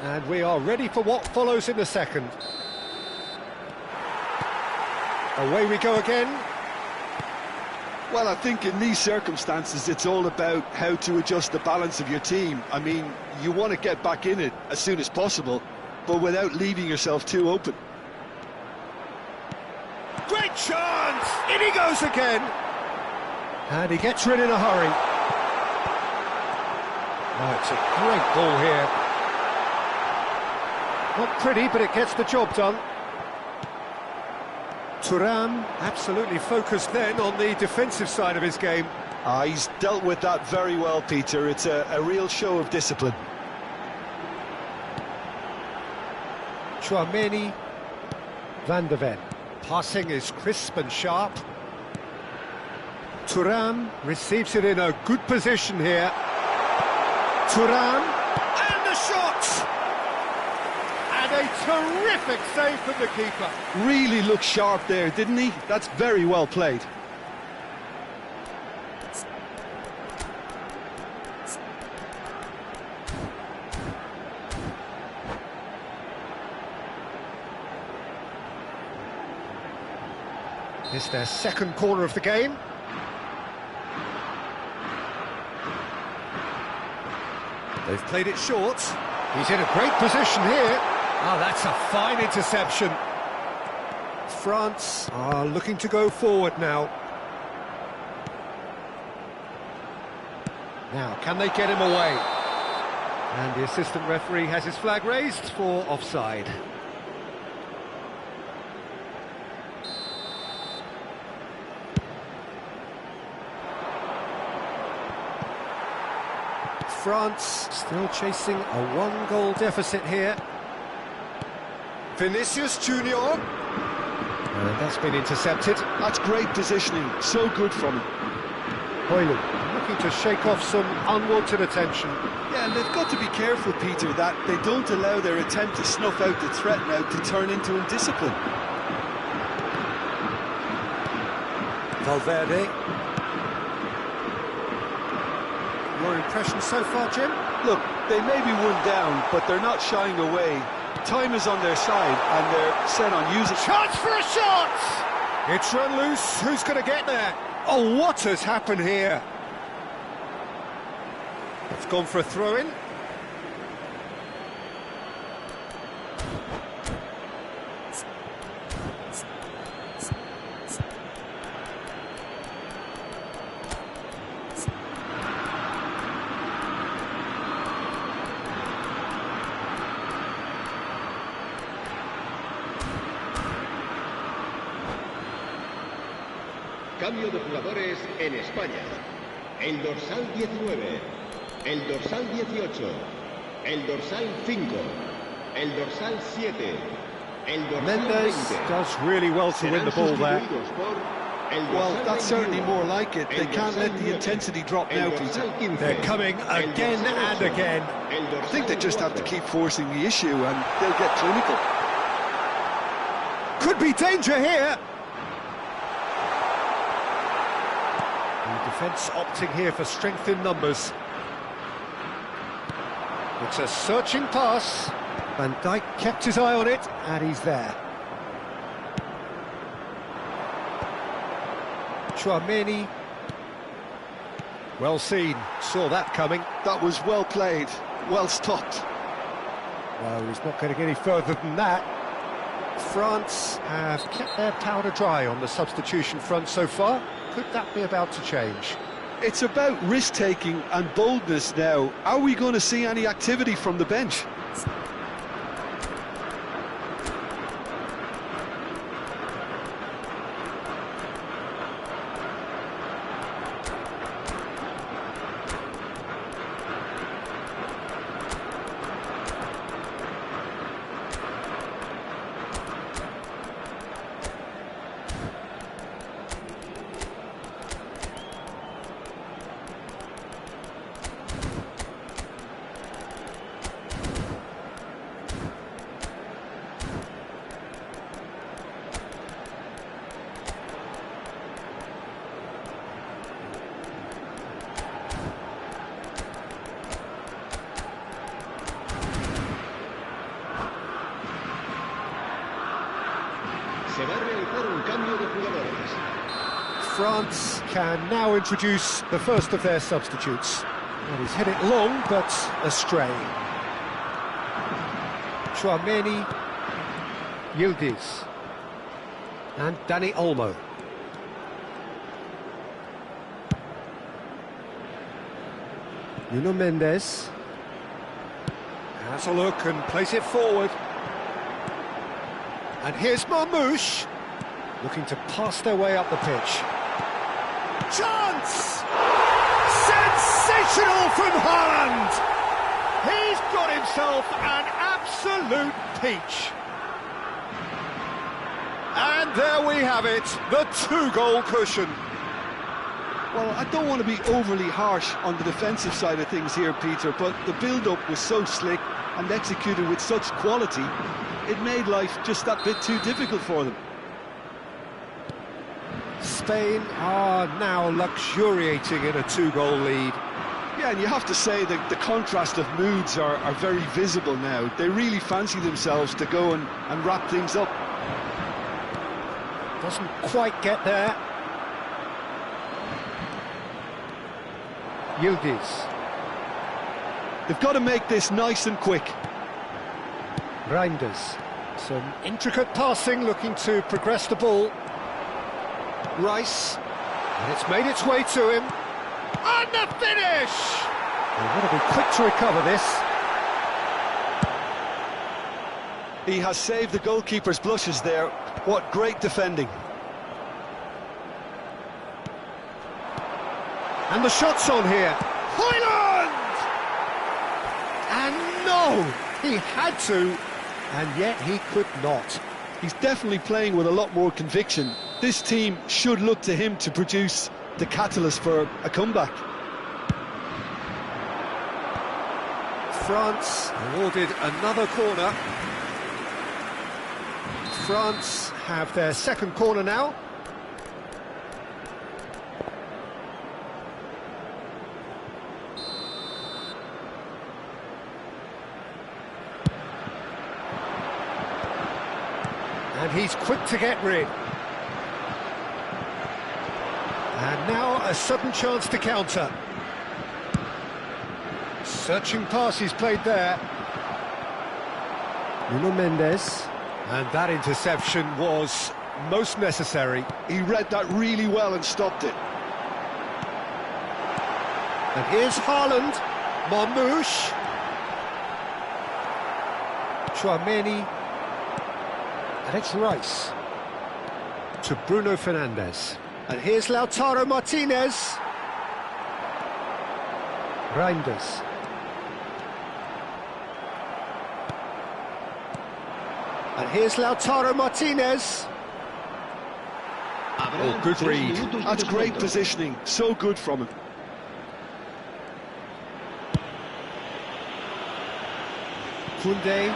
And we are ready for what follows in the second. Away we go again. Well, I think in these circumstances, it's all about how to adjust the balance of your team. I mean, you want to get back in it as soon as possible, but without leaving yourself too open. Great chance! In he goes again! And he gets rid in a hurry. Oh, it's a great ball here. Not pretty, but it gets the job done. Thuram absolutely focused then on the defensive side of his game. He's dealt with that very well, Peter. It's a real show of discipline. Tchouaméni, Van de Ven. Passing is crisp and sharp. Thuram receives it in a good position here. Thuram, and the shot! And a terrific save from the keeper. Really looked sharp there, didn't he? That's very well played. It's their second corner of the game. They've played it short. He's in a great position here. Oh, that's a fine interception. France are looking to go forward now. Now, can they get him away? And the assistant referee has his flag raised for offside. France still chasing a one-goal deficit here. Vinicius Junior. And that's been intercepted. That's great positioning, so good from him. Højlund looking to shake off some unwanted attention. Yeah, and they've got to be careful, Peter, that they don't allow their attempt to snuff out the threat now to turn into indiscipline. Valverde. Your impression so far, Jim? Look, they may be one down, but they're not shying away. Time is on their side, and they're set on using... Chance for a shot! It's run loose. Who's going to get there? Oh, what has happened here? It's gone for a throw-in. Cambio de jugadores en España. El dorsal 19, el dorsal 18, el dorsal 5, el dorsal 7, el dorsal Mendes 20. does really well to win the ball there. Well, that's certainly more like it. They can't let the intensity drop now, Peter. They're coming again and again. I think they just have to keep forcing the issue and they'll get clinical. Could be danger here. The defence opting here for strength in numbers. It's a searching pass. Van Dijk kept his eye on it, and he's there. Tchouaméni. Well seen, saw that coming. That was well played, well stopped. Well, he's not going to get any further than that. France have kept their powder dry on the substitution front so far. Could that be about to change? It's about risk-taking and boldness now. Are we going to see any activity from the bench? Se va a realizar un cambio de jugadores. France can now introduce the first of their substitutes. Well, he's hit it long, but astray. Chouameni, Yildiz, and Dani Olmo. Nuno Mendes has a look and plays it forward. And here's Marmoush, looking to pass their way up the pitch. Chance! Sensational from Haaland! He's got himself an absolute peach. And there we have it, the two-goal cushion. Well, I don't want to be overly harsh on the defensive side of things here, Peter, but the build-up was so slick and executed with such quality, it made life just that bit too difficult for them. Spain are now luxuriating in a two-goal lead. Yeah, and you have to say that the contrast of moods are very visible now. They really fancy themselves to go and wrap things up. Doesn't quite get there. Yildiz. They've got to make this nice and quick. Reinders. Some intricate passing, looking to progress the ball. Rice. And it's made its way to him. And the finish! They've got to be quick to recover this. He has saved the goalkeeper's blushes there. What great defending. And the shot's on here. Højlund! And no! He had to, and yet he could not. He's definitely playing with a lot more conviction. This team should look to him to produce the catalyst for a comeback. France awarded another corner. France have their second corner now. And he's quick to get rid. And now a sudden chance to counter. Searching pass he's played there. Nuno Mendes. And that interception was most necessary. He read that really well and stopped it. And here's Haaland. Marmoush. Chouameni. And it's Rice to Bruno Fernandes. And here's Lautaro Martinez. Reinders. And here's Lautaro Martinez. Oh, good read. That's great positioning. So good from him. Koundé.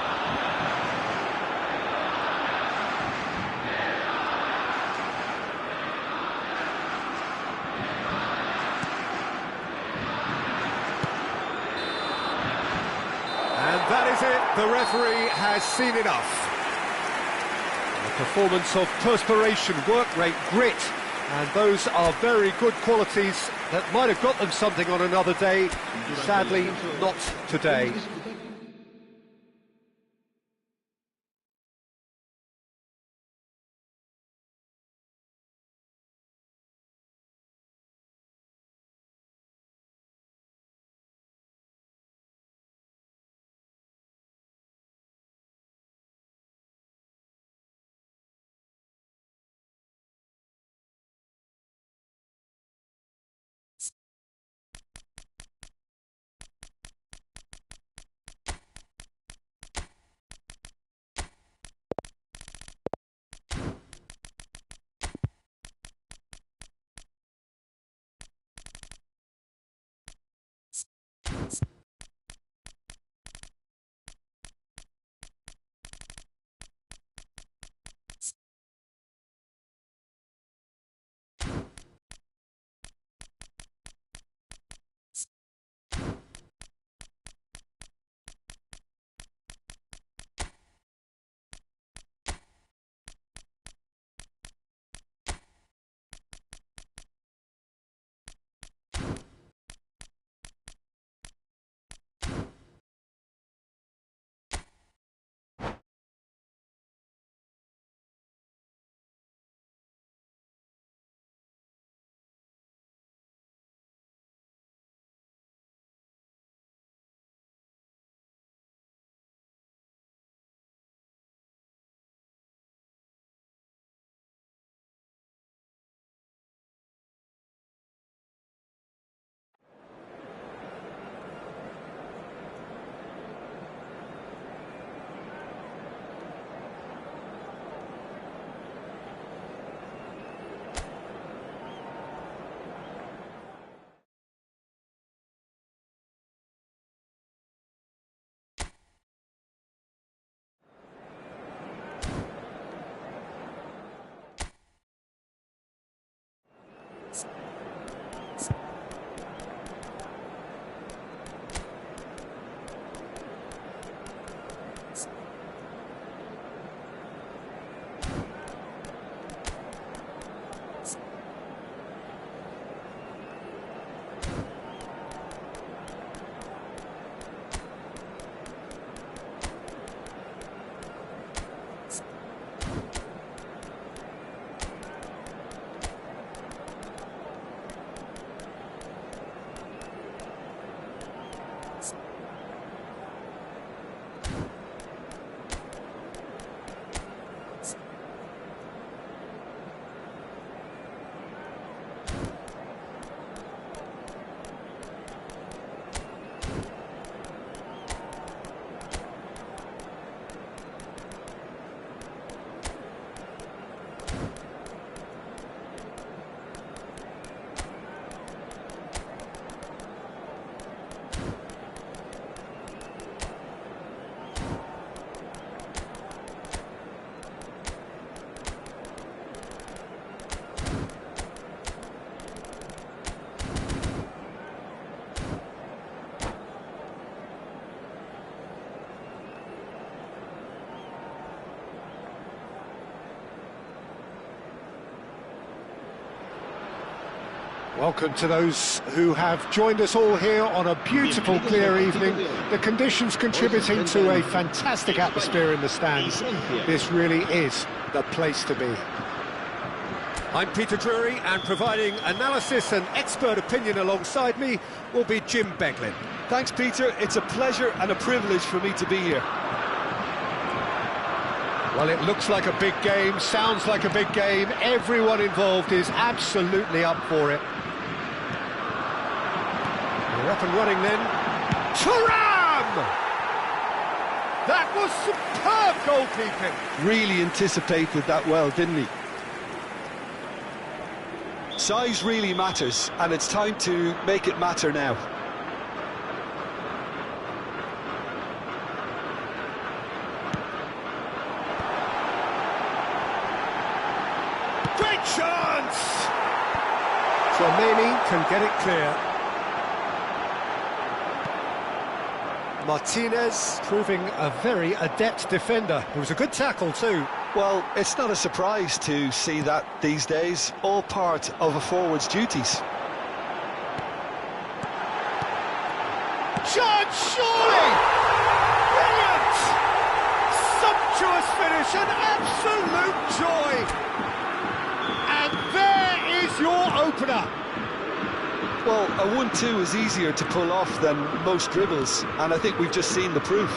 That is it, the referee has seen enough. A performance of perspiration, work rate, grit, and those are very good qualities that might have got them something on another day. Sadly, not today. Welcome to those who have joined us all here on a beautiful, clear evening. The conditions contributing to a fantastic atmosphere in the stands. This really is the place to be. I'm Peter Drury, and providing analysis and expert opinion alongside me will be Jim Beglin. Thanks, Peter. It's a pleasure and a privilege for me to be here. Well, it looks like a big game, sounds like a big game. Everyone involved is absolutely up for it. We're up and running then. Thuram! That was superb goalkeeping. Really anticipated that well, didn't he? Size really matters, and it's time to make it matter now. Great chance! Tchouaméni can get it clear. Martinez proving a very adept defender. It was a good tackle too. Well, it's not a surprise to see that these days, all part of a forward's duties. Chance, surely! Brilliant! Sumptuous finish, an absolute joy! And there is your opener. Well, a 1-2 is easier to pull off than most dribbles, and I think we've just seen the proof.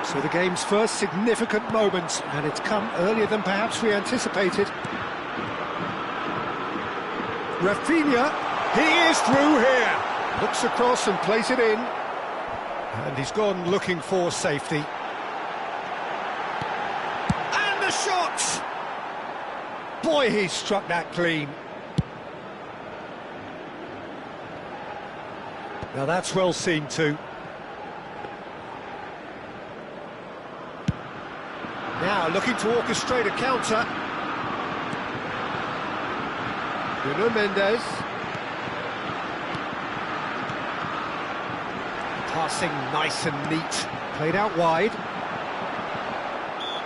So the game's first significant moment, and it's come earlier than perhaps we anticipated. Rafinha, he is through here. Looks across and plays it in. And he's gone looking for safety. And the shot! Boy, he struck that clean. Now that's well seen too. Now looking to orchestrate a counter. Nuno Mendes. Passing nice and neat. Played out wide.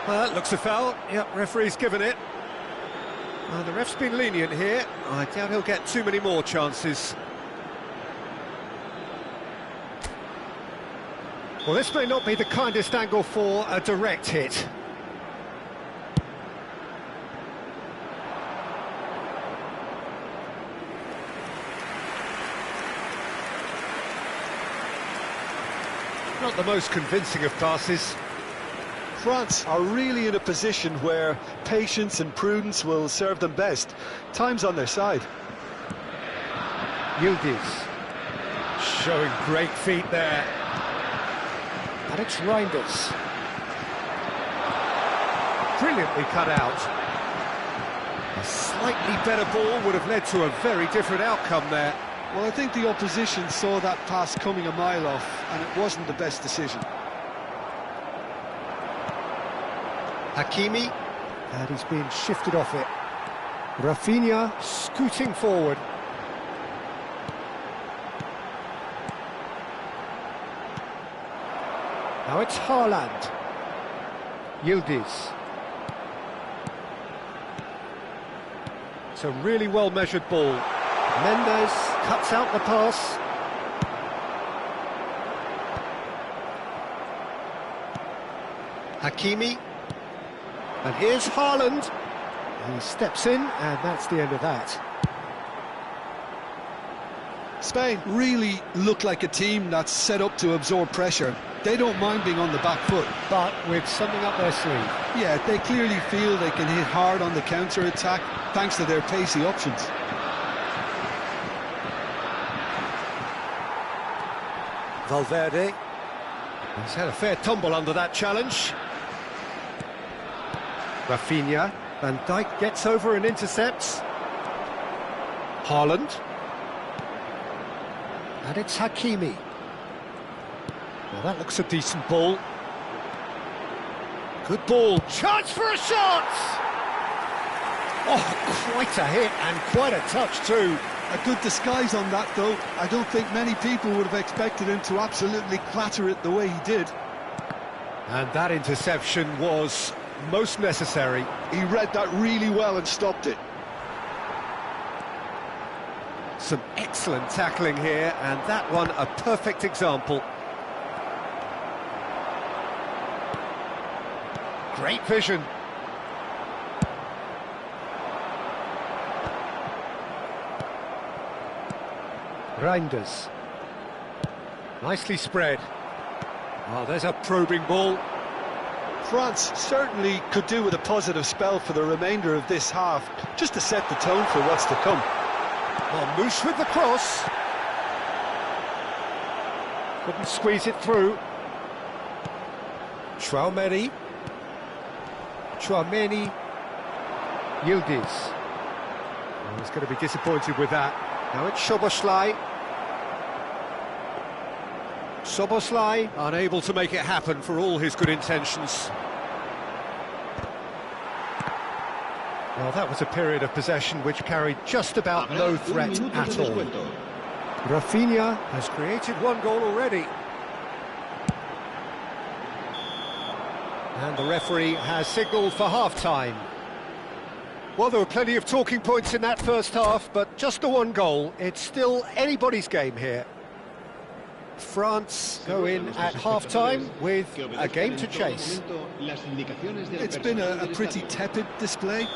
Well, that looks a foul. Yep, referee's given it. The ref's been lenient here. I doubt he'll get too many more chances. Well, this may not be the kindest angle for a direct hit. Not the most convincing of passes. France are really in a position where patience and prudence will serve them best. Time's on their side. Yildiz showing great feet there. And it's Reinders. Brilliantly cut out. A slightly better ball would have led to a very different outcome there. Well, I think the opposition saw that pass coming a mile off, and it wasn't the best decision. Hakimi, and he's being shifted off it. Rafinha scooting forward. Now it's Haaland. Yildiz. It's a really well-measured ball. Mendes cuts out the pass. Hakimi. And here's Haaland. He steps in, and that's the end of that. Spain really look like a team that's set up to absorb pressure. They don't mind being on the back foot. But with something up their sleeve. Yeah, they clearly feel they can hit hard on the counter-attack thanks to their pacey options. Valverde. He's had a fair tumble under that challenge. Rafinha. Van Dijk gets over and intercepts. Haaland. And it's Hakimi. Well, that looks a decent ball. Good ball. Chance for a shot! Oh, quite a hit and quite a touch too. A good disguise on that, though. I don't think many people would have expected him to absolutely clatter it the way he did. And that interception was most necessary. He read that really well and stopped it. Some excellent tackling here, and that one a perfect example. Great vision. Reinders. Nicely spread. Oh, there's a probing ball. France certainly could do with a positive spell for the remainder of this half, just to set the tone for what's to come. Well, Mouche with the cross. Couldn't squeeze it through. Tchouaméni. Yildiz. Oh, he's going to be disappointed with that. Now it's Szoboszlai. Szoboszlai unable to make it happen for all his good intentions. Well, that was a period of possession which carried just about no threat at all. Rafinha has created one goal already. And the referee has signalled for half-time. Well, there were plenty of talking points in that first half, but just the one goal. It's still anybody's game here. France go in at half-time with a game to chase. It's been a pretty tepid display.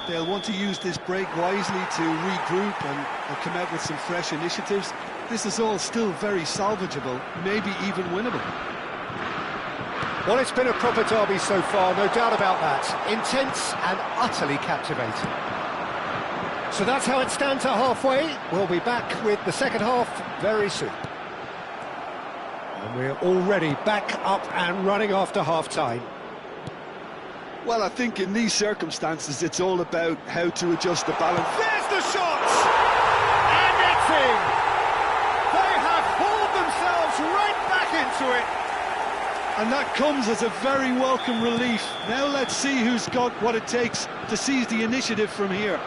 They'll want to use this break wisely to regroup and come out with some fresh initiatives. This is all still very salvageable, maybe even winnable. Well, it's been a proper derby so far, no doubt about that. Intense and utterly captivating. So that's how it stands at halfway. We'll be back with the second half very soon. And we're already back up and running after half-time. Well, I think in these circumstances, it's all about how to adjust the balance. There's the shot! And it's in! They have hauled themselves right back into it! And that comes as a very welcome relief. Now let's see who's got what it takes to seize the initiative from here.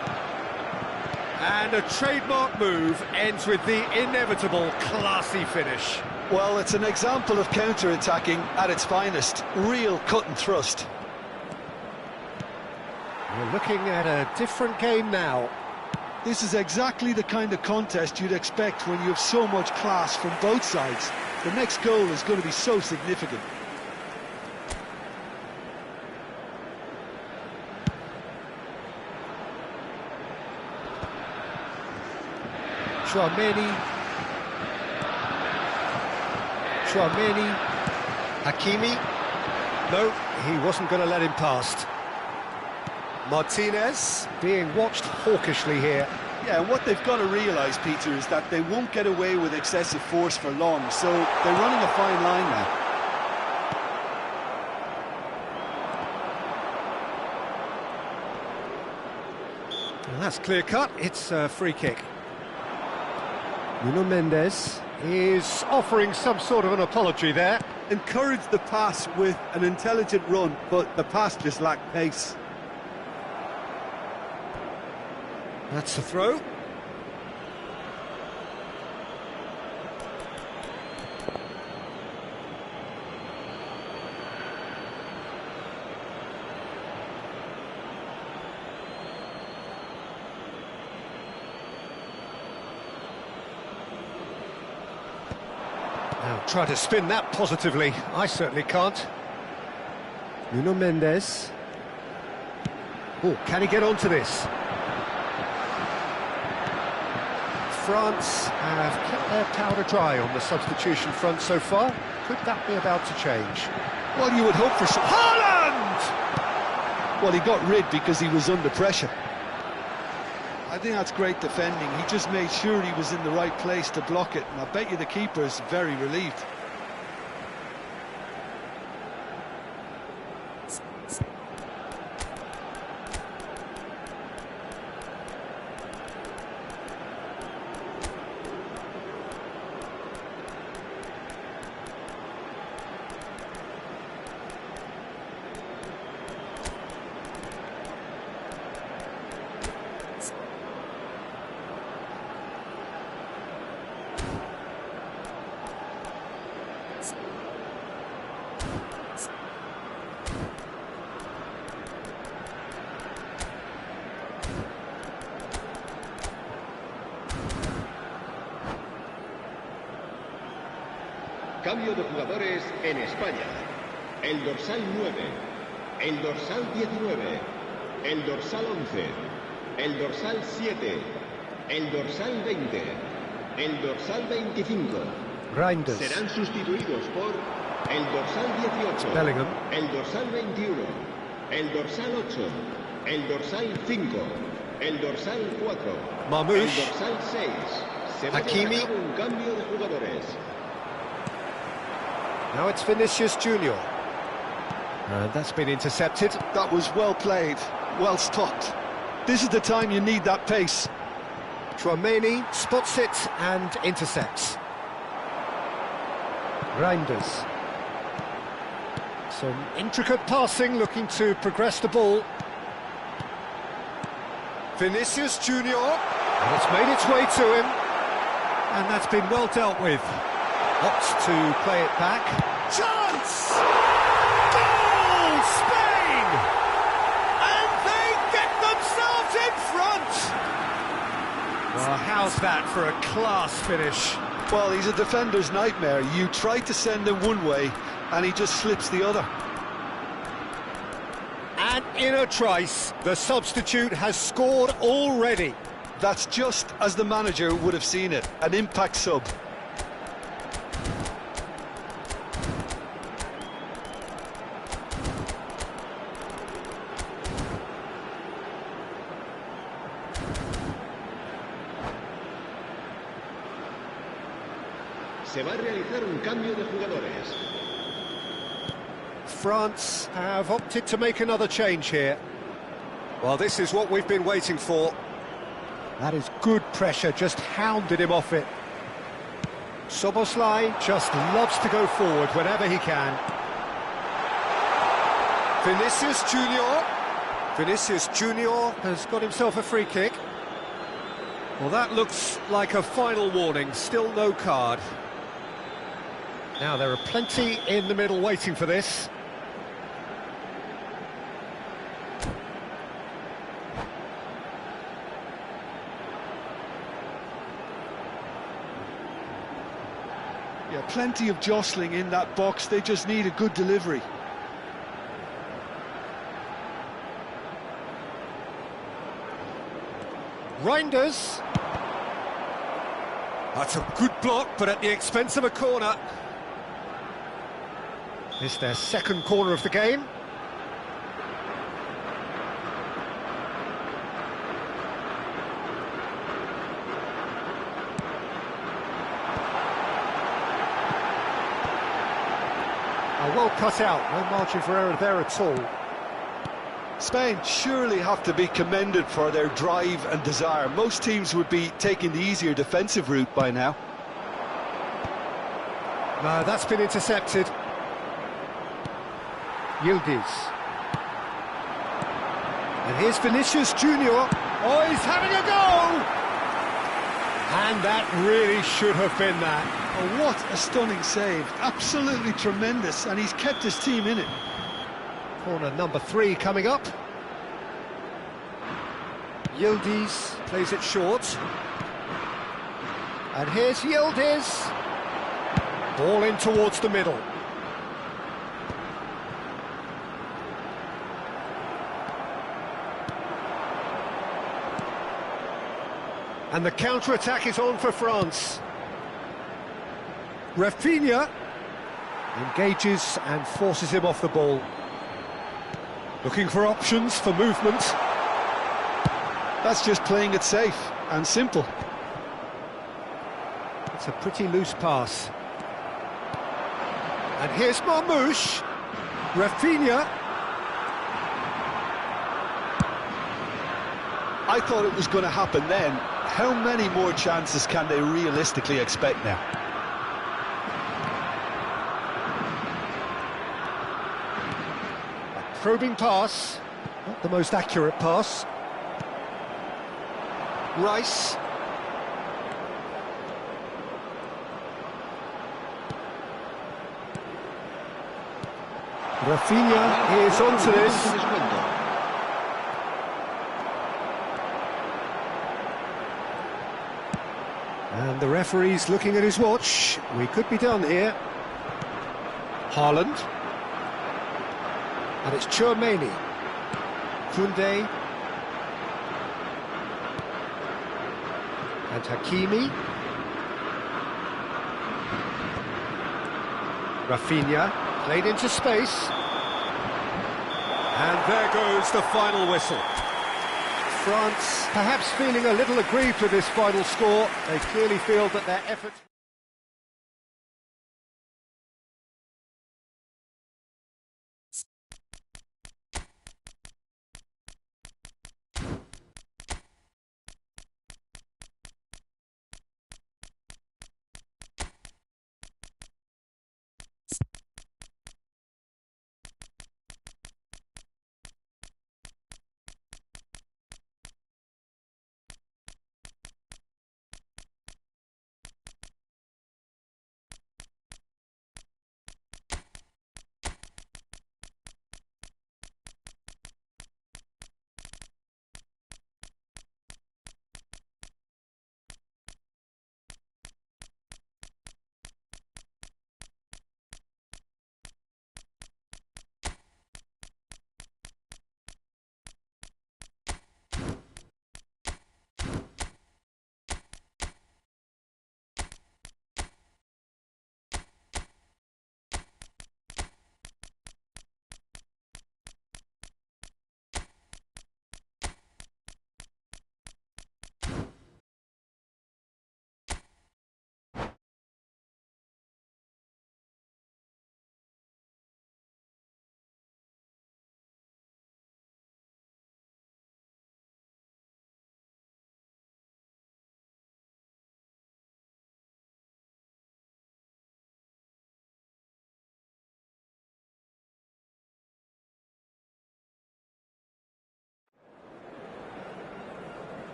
And a trademark move ends with the inevitable classy finish. Well, it's an example of counter-attacking at its finest. Real cut and thrust. We're looking at a different game now. This is exactly the kind of contest you'd expect when you have so much class from both sides. The next goal is going to be so significant. Tchouaméni. Hakimi. No, he wasn't going to let him past. Martinez being watched hawkishly here. Yeah, and what they've got to realise, Peter, is that they won't get away with excessive force for long, so they're running a fine line now. And that's clear cut, it's a free kick. Nuno Mendes is offering some sort of an apology there. Encouraged the pass with an intelligent run, but the pass just lacked pace. That's a throw. Now try to spin that positively. I certainly can't. Nuno Mendes. Oh, can he get onto this? France have kept their powder dry on the substitution front so far. Could that be about to change? Well, you would hope for some... Haaland! Well, he got rid because he was under pressure. I think that's great defending. He just made sure he was in the right place to block it, and I bet you the keeper is very relieved. Cambio de jugadores en España. El dorsal 9, el dorsal 19, el dorsal 11, el dorsal 7, el dorsal 20, el dorsal 25. Reinders. Serán sustituidos por el dorsal 18, Bellingham. el dorsal 21, el dorsal 8, el dorsal 5, el dorsal 4, Marmoush. el dorsal 6. Se va a Hakimi. llevar a cabo un cambio de jugadores. Now it's Vinicius Junior. And that's been intercepted. That was well played, well stopped. This is the time you need that pace. Chouameni spots it and intercepts. Reinders. Some intricate passing, looking to progress the ball. Vinicius Junior. And it's made its way to him. And that's been well dealt with. Opts to play it back. Chance! Goal! Spain! And they get themselves in front! Well, how's that for a class finish? Well, he's a defender's nightmare. You try to send him one way, and he just slips the other. And in a trice, the substitute has scored already. That's just as the manager would have seen it, an impact sub. Se va a realizar un cambio de jugadores. France have opted to make another change here. Well, this is what we've been waiting for. That is good pressure, just hounded him off it. Szoboszlai just loves to go forward whenever he can. Vinicius Junior. Vinicius Junior has got himself a free kick. Well, that looks like a final warning, still no card. Now, there are plenty in the middle waiting for this. Yeah, plenty of jostling in that box. They just need a good delivery. Reinders. That's a good block, but at the expense of a corner. It's their second corner of the game. Well cut out, no margin for error there at all. Spain surely have to be commended for their drive and desire. Most teams would be taking the easier defensive route by now. No, that's been intercepted. Yildiz. And here's Vinicius Junior. Oh, he's having a go! And that really should have been that. Oh, what a stunning save. Absolutely tremendous, and he's kept his team in it. Corner number 3 coming up. Yildiz plays it short. And here's Yildiz. Ball in towards the middle. And the counter-attack is on for France. Rafinha engages and forces him off the ball. Looking for options for movement. That's just playing it safe and simple. It's a pretty loose pass. And here's Marmoush. Rafinha. I thought it was going to happen then. How many more chances can they realistically expect now? A probing pass. Not the most accurate pass. Rice. Rafinha is onto this. And the referee's looking at his watch. We could be done here. Haaland. And it's Tchouaméni. Koundé. And Hakimi. Rafinha, played into space. And there goes the final whistle. France perhaps feeling a little aggrieved with this final score. They clearly feel that their efforts...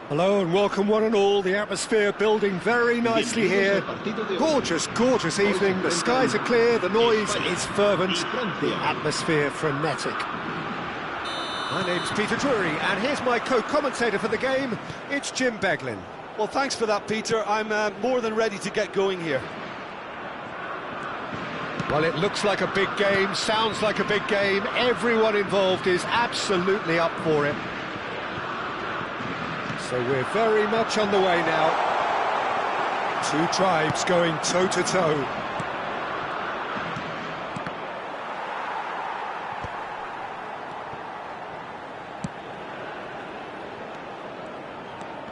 Hello and welcome one and all. The atmosphere building very nicely here. Gorgeous, gorgeous evening. The skies are clear, the noise is fervent, the atmosphere frenetic. My name's Peter Drury and here's my co-commentator for the game. It's Jim Beglin. Well, thanks for that, Peter. I'm more than ready to get going here. Well, it looks like a big game, sounds like a big game. Everyone involved is absolutely up for it. So we're very much on the way now. Two tribes going toe-to-toe.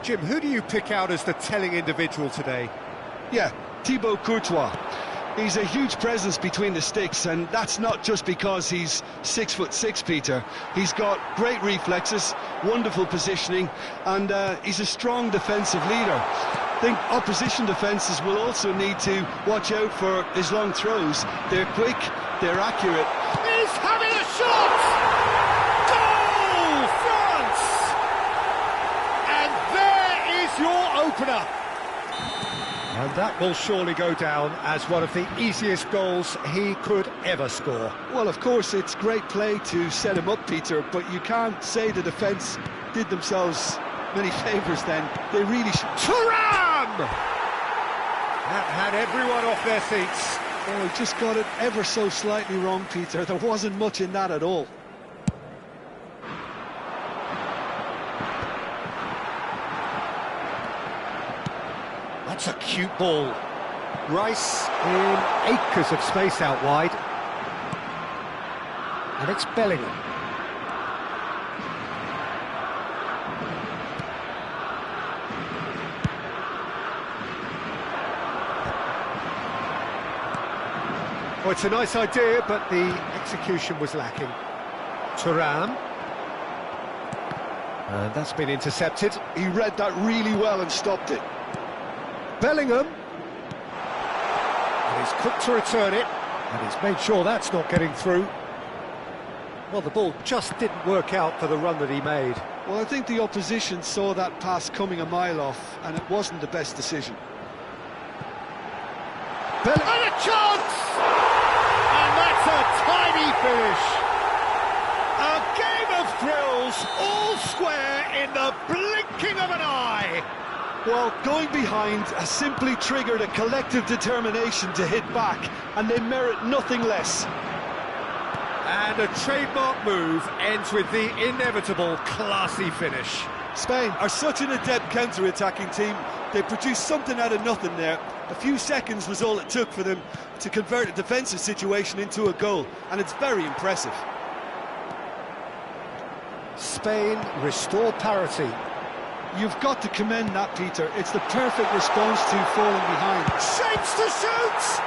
Jim, who do you pick out as the telling individual today? Yeah, Thibaut Courtois. He's a huge presence between the sticks, and that's not just because he's 6'6", Peter. He's got great reflexes, wonderful positioning, and he's a strong defensive leader. I think opposition defences will also need to watch out for his long throws. They're quick, they're accurate. He's having a shot! Goal, France! And there And that will surely go down as one of the easiest goals he could ever score. Well, of course, it's great play to set him up, Peter, but you can't say the defence did themselves many favours then. They really should. Thuram! That had everyone off their seats. Oh, he just got it ever so slightly wrong, Peter. There wasn't much in that at all. That's a cute ball. Rice in acres of space out wide. And it's Bellingham. Well, it's a nice idea, but the execution was lacking. Thuram. And that's been intercepted. He read that really well and stopped it. Bellingham. And he's quick to return it. And he's made sure that's not getting through. Well, the ball just didn't work out for the run that he made. Well, I think the opposition saw that pass coming a mile off, and it wasn't the best decision. And a chance! And that's a tiny finish. A game of thrills, all square in the blinking of an eye. Well, going behind has simply triggered a collective determination to hit back, and they merit nothing less. And a trademark move ends with the inevitable classy finish. Spain are such an adept counter-attacking team. They produced something out of nothing there. A few seconds was all it took for them to convert a defensive situation into a goal, and it's very impressive. Spain restore parity. You've got to commend that, Peter. It's the perfect response to falling behind. Shapes to shoot!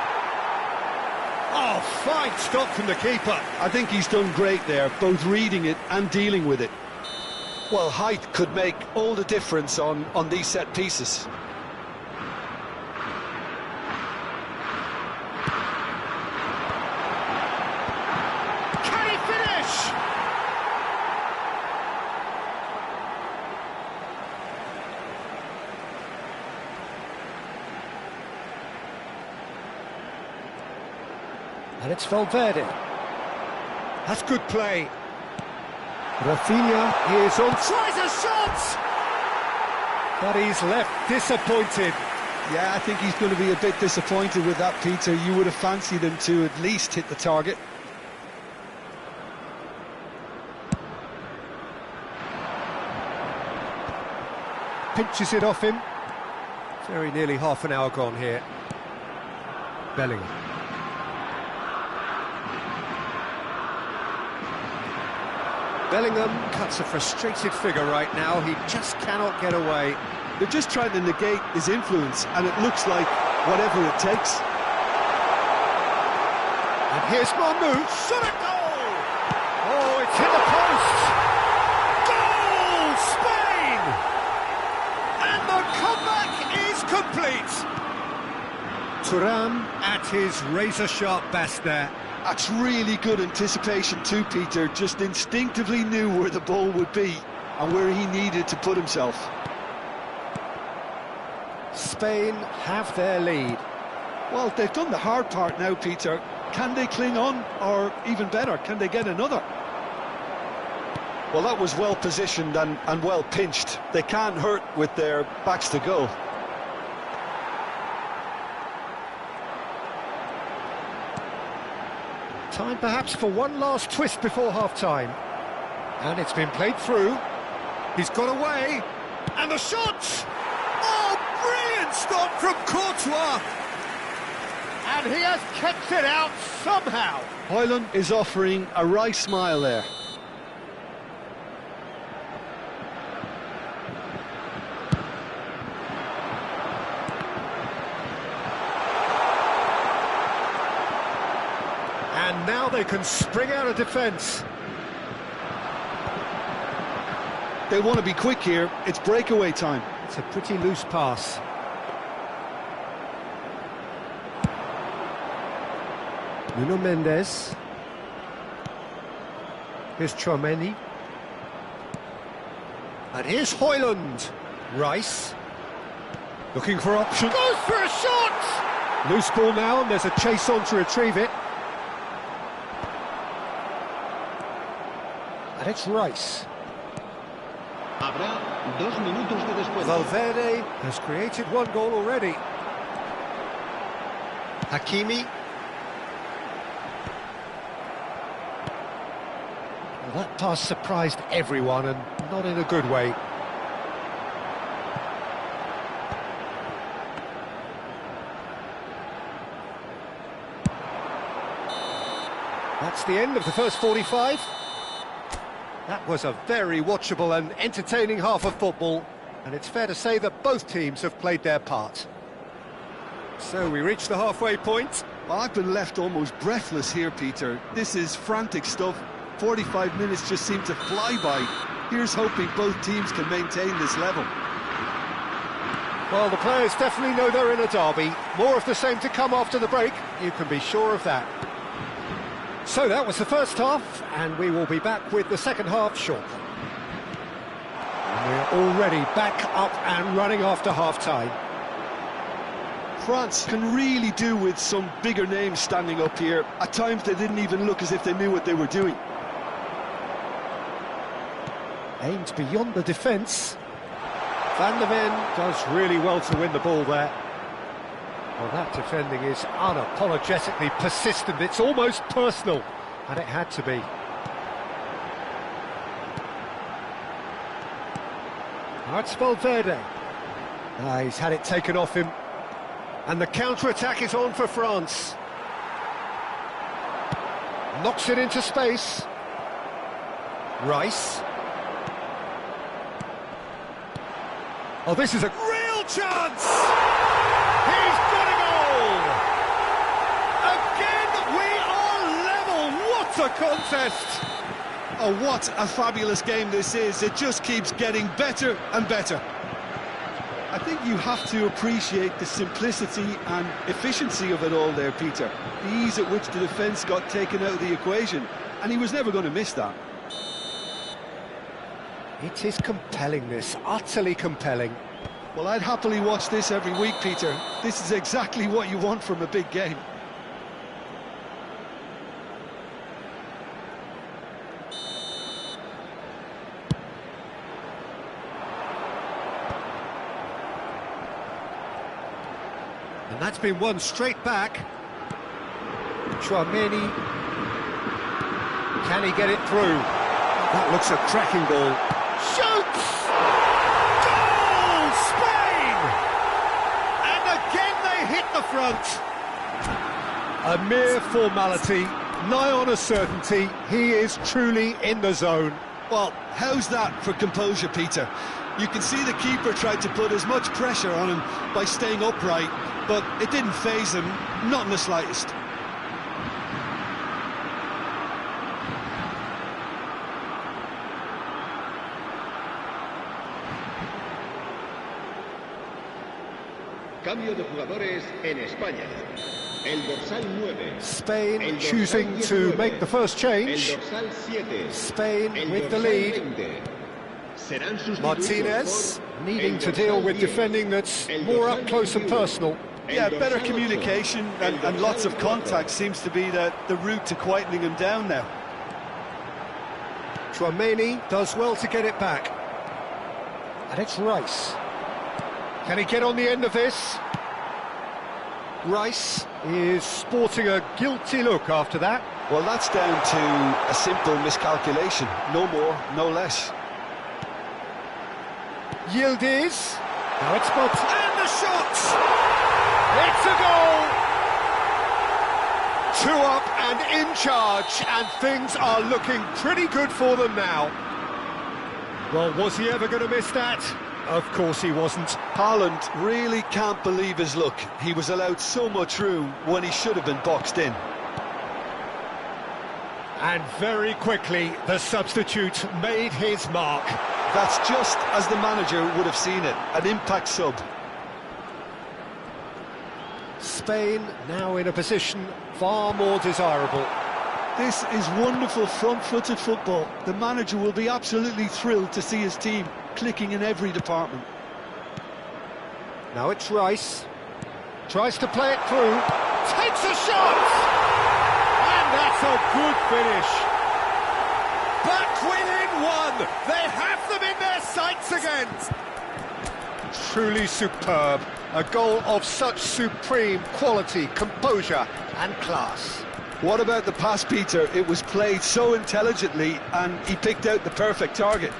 Oh, fine stop from the keeper. I think he's done great there, both reading it and dealing with it. Well, height could make all the difference on these set pieces. Can he finish? And it's Valverde. That's good play. Rafinha is on. Tries a shot! But he's left disappointed. Yeah, I think he's going to be a bit disappointed with that, Peter. You would have fancied him to at least hit the target. Pinches it off him. Very nearly half an hour gone here. Bellingham. Bellingham cuts a frustrated figure right now. He just cannot get away. They're just trying to negate his influence, and it looks like whatever it takes. And here's Mahmoud. Shot at goal! Oh, it's hit the post! Goal! Spain! And the comeback is complete! Thuram at his razor-sharp best there. That's really good anticipation too, Peter. Just instinctively knew where the ball would be and where he needed to put himself. Spain have their lead. Well, they've done the hard part now, Peter. Can they cling on, or even better, can they get another? Well, that was well positioned and well pinched. They can't hurt with their backs to goal. Time perhaps for one last twist before half-time. And it's been played through. He's got away. And the shot! Oh, brilliant stop from Courtois! And he has kept it out somehow. Højlund is offering a wry smile there. And now they can spring out of defence. They want to be quick here. It's breakaway time. It's a pretty loose pass. Nuno Mendes. Here's Tchouaméni. And here's Højlund. Rice. Looking for option. Goes for a shot! Loose ball now, and there's a chase on to retrieve it. And it's Rice. Habrá 2 minutos de descuento. Valverde has created 1 goal already. Hakimi. Well, that pass surprised everyone, and not in a good way. That's the end of the first 45. That was a very watchable and entertaining half of football, and it's fair to say that both teams have played their part. So we reach the halfway point. Well, I've been left almost breathless here, Peter. This is frantic stuff. 45 minutes just seem to fly by. Here's hoping both teams can maintain this level. Well, the players definitely know they're in a derby. More of the same to come after the break, you can be sure of that. So that was the first half, and we will be back with the second half shortly. And we're already back up and running after half-time. France can really do with some bigger names standing up here. At times they didn't even look as if they knew what they were doing. Aimed beyond the defence. Van der Ven does really well to win the ball there. Well, that defending is unapologetically persistent. It's almost personal, and it had to be. Now it's Valverde. He's had it taken off him. And the counter-attack is on for France. Knocks it into space. Rice. Oh, this is a real chance! He's got a goal! Again, we are level! What a contest! Oh, what a fabulous game this is. It just keeps getting better and better. I think you have to appreciate the simplicity and efficiency of it all there, Peter. The ease at which the defence got taken out of the equation, and he was never going to miss that. It is compelling, this, utterly compelling. Well, I'd happily watch this every week, Peter. This is exactly what you want from a big game. And that's been won straight back. Tchouaméni. Can he get it through? That looks a cracking ball. Shoots! Goal! Spain! And again they hit the front. A mere formality, nigh on a certainty. He is truly in the zone. Well, how's that for composure, Peter? You can see the keeper tried to put as much pressure on him by staying upright, but it didn't faze him, not in the slightest. Cambio de jugadores en España. El dorsal 9. Spain choosing to make the first change. El dorsal 7. Spain El with the dorsal lead. 20. Serán sustituidos Martinez por needing el to deal dorsal with 10. defending that's El more dorsal up close and 21. personal. Yeah, El better dorsal 8. communication El and lots of dorsal 4. contact seems to be the route to quietening him down now. Tchouaméni does well to get it back. And it's Rice. Can he get on the end of this? Rice is sporting a guilty look after that. Well, that's down to a simple miscalculation. No more, no less. Yildiz. Now it's Bot. And the shot! It's a goal! 2 up and in charge, and things are looking pretty good for them now. Well, was he ever going to miss that? Of course he wasn't. Haaland really can't believe his luck. He was allowed so much room when he should have been boxed in. And very quickly, the substitute made his mark. That's just as the manager would have seen it, an impact sub. Spain now in a position far more desirable. This is wonderful front-footed football. The manager will be absolutely thrilled to see his team clicking in every department. Now it's Rice. Tries to play it through. Takes a shot! And that's a good finish. Back within one. They have them in their sights again. Truly superb. A goal of such supreme quality, composure and class. What about the pass, Peter? It was played so intelligently and he picked out the perfect target.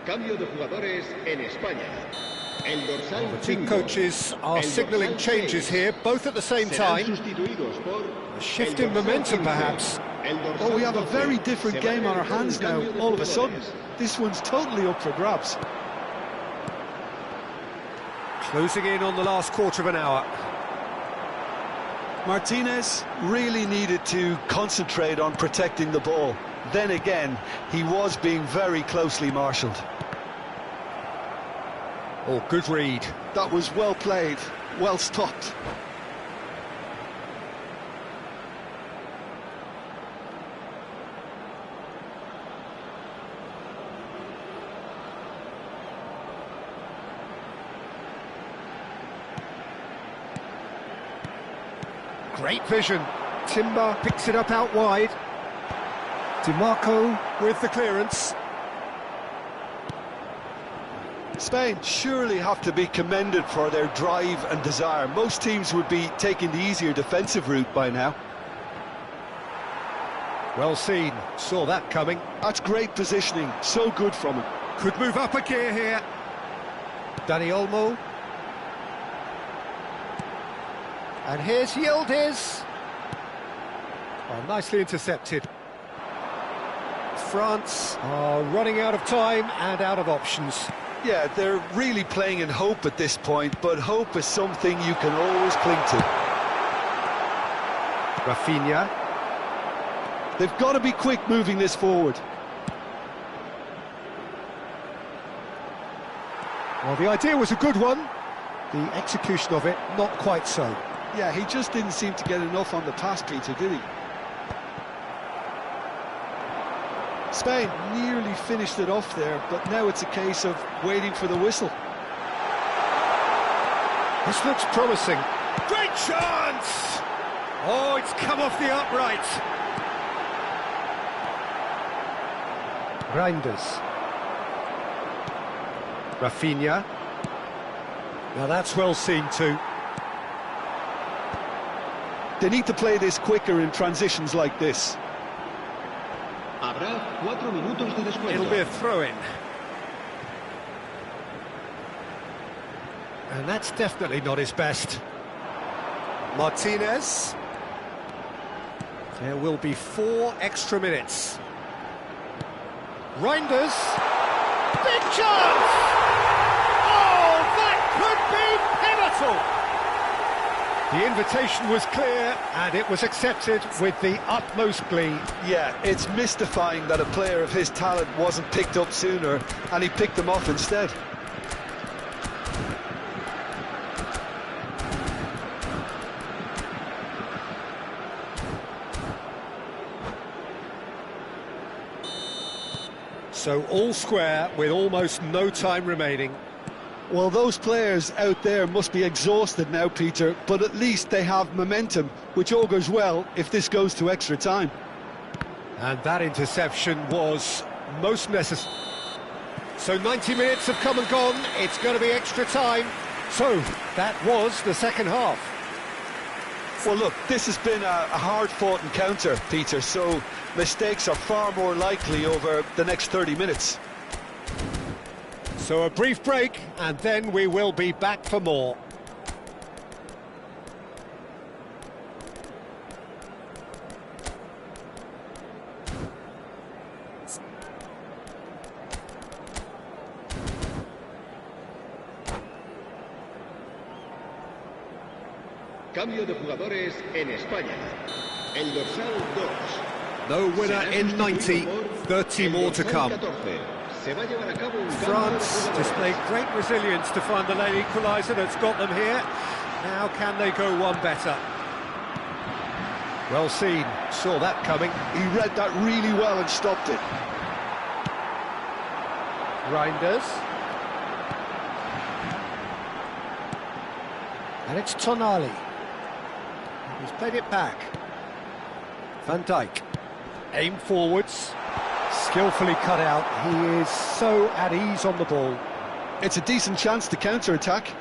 Cambio de jugadores en España. El dorsal The team 5. coaches are El signalling dorsal changes 6. here, both at the same Serán time. sustituidos por A shift in el dorsal momentum, 15. perhaps. El dorsal Oh, we have a 12. very different Se va game on our a realizar hands un now, cambio de all of a sudden. jugadores. This one's totally up for grabs. Closing in on the last quarter of an hour. Martinez really needed to concentrate on protecting the ball. Then again, he was being very closely marshalled. Oh, good read. That was well played, well stopped. Great vision. Timber picks it up out wide. DiMarco with the clearance. Spain surely have to be commended for their drive and desire. Most teams would be taking the easier defensive route by now. Well seen. Saw that coming. That's great positioning, so good from him. Could move up a gear here. Dani Olmo. And here's Yildiz. Oh, nicely intercepted. France are running out of time and out of options. Yeah, they're really playing in hope at this point, but hope is something you can always cling to. Rafinha. They've got to be quick moving this forward. Well, the idea was a good one. The execution of it, not quite so. Yeah, he just didn't seem to get enough on the pass, Peter, did he? Spain nearly finished it off there, but now it's a case of waiting for the whistle. This looks promising. Great chance! Oh, it's come off the upright. Reinders. Rafinha. Now that's well seen too. They need to play this quicker in transitions like this. Habrá 4 minutos de descuento. It'll be a throw-in. And that's definitely not his best. Martinez. There will be 4 extra minutes. Reinders. Big chance! Oh, that could be pivotal! The invitation was clear, and it was accepted with the utmost glee. Yeah, it's mystifying that a player of his talent wasn't picked up sooner, and he picked them off instead. So all square with almost no time remaining. Well, those players out there must be exhausted now, Peter, but at least they have momentum, which augurs well if this goes to extra time. And that interception was most necessary. So 90 minutes have come and gone, it's going to be extra time. So, that was the second half. Well, look, this has been a hard-fought encounter, Peter, so mistakes are far more likely over the next 30 minutes. So a brief break, and then we will be back for more. Cambio de jugadores en España. El dorsal 2. No winner in 90, 30 more to come. France displayed great resilience to find the late equaliser that's got them here. Now can they go one better? Well seen, saw that coming. He read that really well and stopped it. Reinders. And it's Tonali. He's played it back. Van Dijk. Aim forwards. Skillfully cut out. He is so at ease on the ball. It's a decent chance to counter-attack.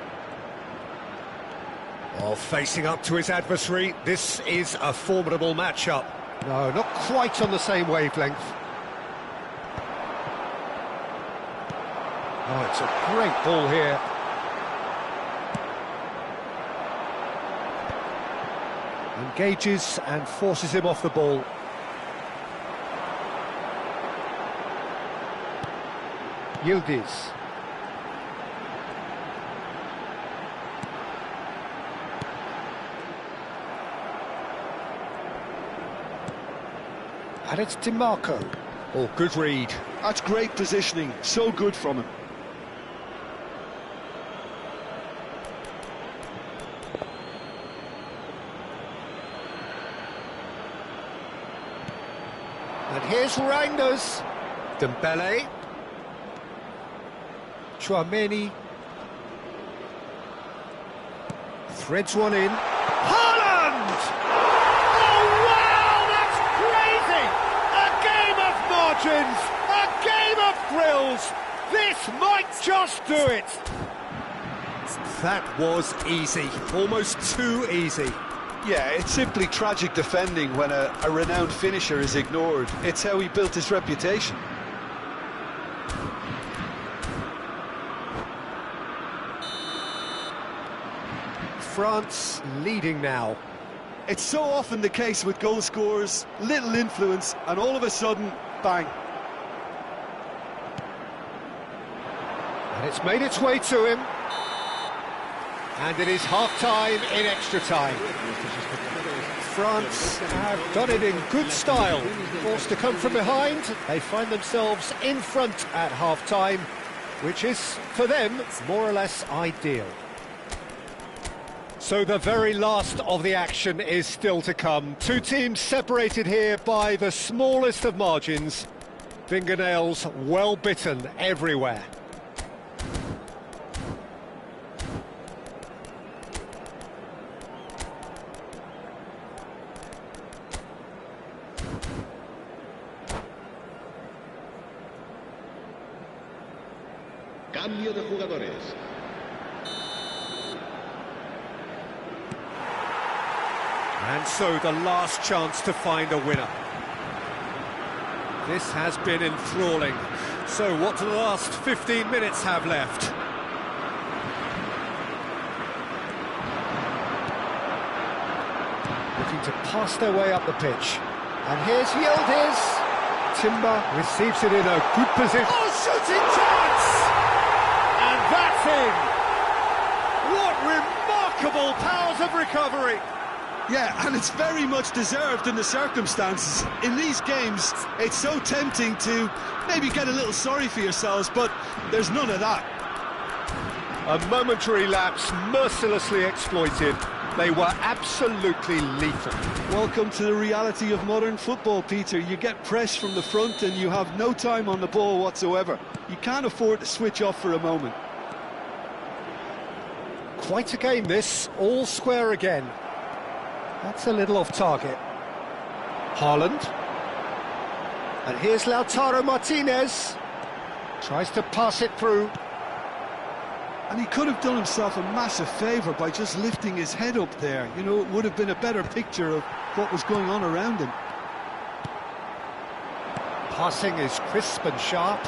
Oh, facing up to his adversary, this is a formidable matchup. No, not quite on the same wavelength. Oh, it's a great ball here. Engages and forces him off the ball. Yildiz. And it's DiMarco. Oh, good read. That's great positioning, so good from him. And here's Reinders. Dembele. Tchouaméni. Threads one in. Haaland! Oh, wow, that's crazy! A game of margins, a game of thrills. This might just do it. That was easy, almost too easy. Yeah, it's simply tragic defending when a renowned finisher is ignored. It's how he built his reputation. France leading now. It's so often the case with goal scorers, little influence, and all of a sudden, bang. And it's made its way to him. And it is half-time in extra time. France have done it in good style. Forced to come from behind, they find themselves in front at half-time, which is, for them, more or less ideal. So the very last of the action is still to come. Two teams separated here by the smallest of margins. Fingernails well bitten everywhere. Cambio de jugadores. And so the last chance to find a winner. This has been enthralling. So what do the last 15 minutes have left? Looking to pass their way up the pitch. And here's Yildiz. Timber receives it in a good position. Oh, shooting chance! And that's in! What remarkable powers of recovery! Yeah, and it's very much deserved in the circumstances. In these games, it's so tempting to maybe get a little sorry for yourselves, but there's none of that. A momentary lapse mercilessly exploited. They were absolutely lethal. Welcome to the reality of modern football, Peter. You get pressed from the front and you have no time on the ball whatsoever. You can't afford to switch off for a moment. Quite a game this, all square again. That's a little off target. Haaland. And here's Lautaro Martinez. Tries to pass it through. And he could have done himself a massive favour by just lifting his head up there. You know, it would have been a better picture of what was going on around him. Passing is crisp and sharp.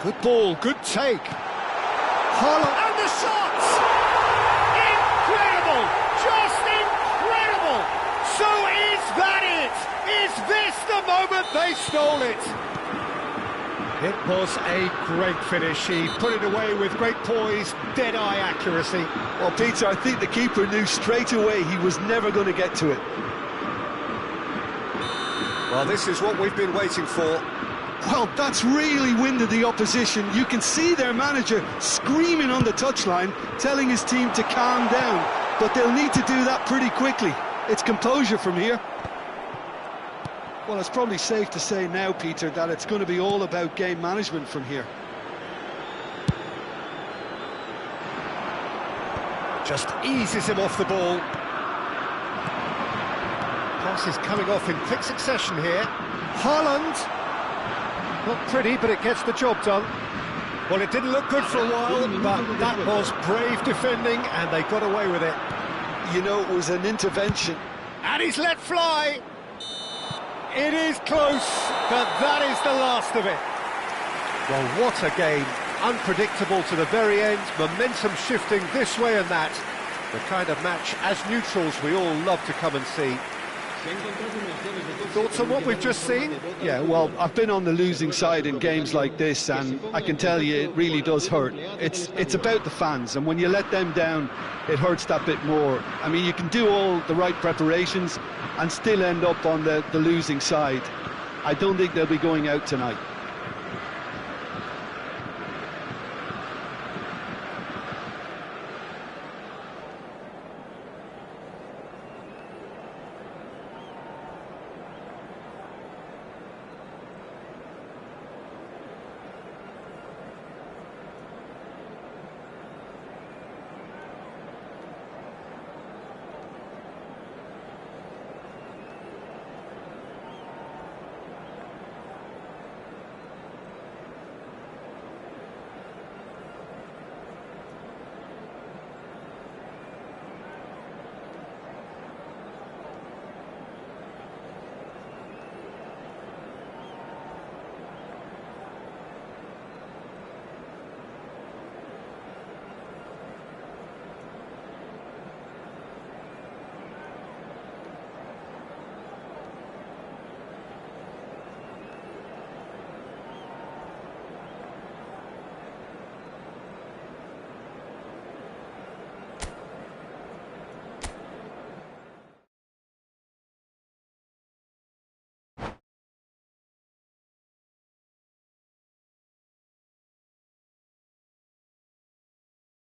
Good ball, good take. Haaland. And the shots! Incredible! Just incredible! So is that it? Is this the moment they stole it? It was a great finish. He put it away with great poise, dead-eye accuracy. Well, Peter, I think the keeper knew straight away he was never going to get to it. Well, this is what we've been waiting for. Well, that's really winded the opposition. You can see their manager screaming on the touchline, telling his team to calm down. But they'll need to do that pretty quickly. It's composure from here. Well, it's probably safe to say now, Peter, that it's going to be all about game management from here. Just eases him off the ball. Pass is coming off in quick succession here. Haaland. Not pretty, but it gets the job done. Well, it didn't look good for a while, but that was brave defending, and they got away with it. You know, it was an intervention. And he's let fly. It is close, but that is the last of it. Well, what a game. Unpredictable to the very end, momentum shifting this way and that. The kind of match, as neutrals, we all love to come and see. Thoughts on what we've just seen? Yeah, well, I've been on the losing side in games like this, and I can tell you it really does hurt. It's about the fans, and when you let them down, it hurts that bit more. I mean, you can do all the right preparations and still end up on the losing side. I don't think they'll be going out tonight.